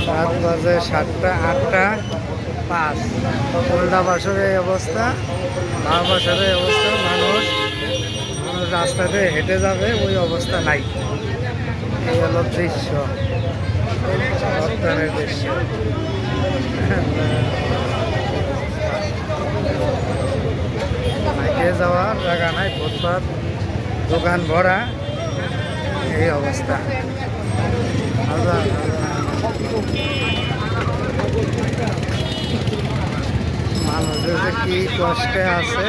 রাত বাজে 7টা 8টা 5। উল্টা পাশের এই অবস্থা, বাম পাশের এই অবস্থা। মানুষ রাস্তাতে হেঁটে যাবে ওই অবস্থা নাই। এই হলো দৃশ্য, বর্তমানের দৃশ্য। হেঁটে যাওয়ার জায়গা নাই, ফুটপাত দোকান ভরা, এই অবস্থা। মানুষের যে কি কষ্টে আছে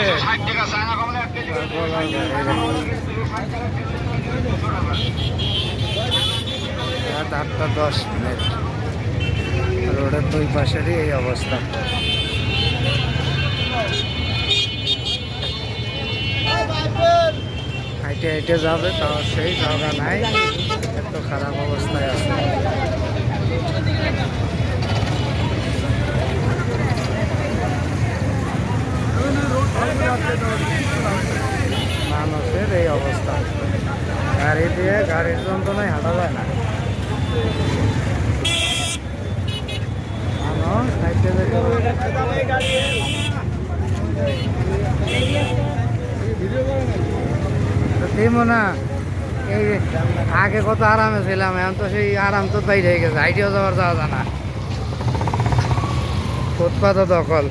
রাত 8টা 10 রোডের দুই পাশেরই এই অবস্থা। হাইটে হাইটে যাবে তাও সেই জায়গা নাই, এত খারাপ অবস্থায় আছে। মানুষের এই অবস্থা, গাড়ি দিয়ে গাড়ির যন্ত্রণায় হাঁটা যায় না। মানুষ হাইটে দিব না। এই আগে কত আরামে ছিলাম, এখন তো সেই আরাম তো বাইরে হয়ে গেছে, হাইটেও যাওয়া যায় না, ফুটপাতও দখল।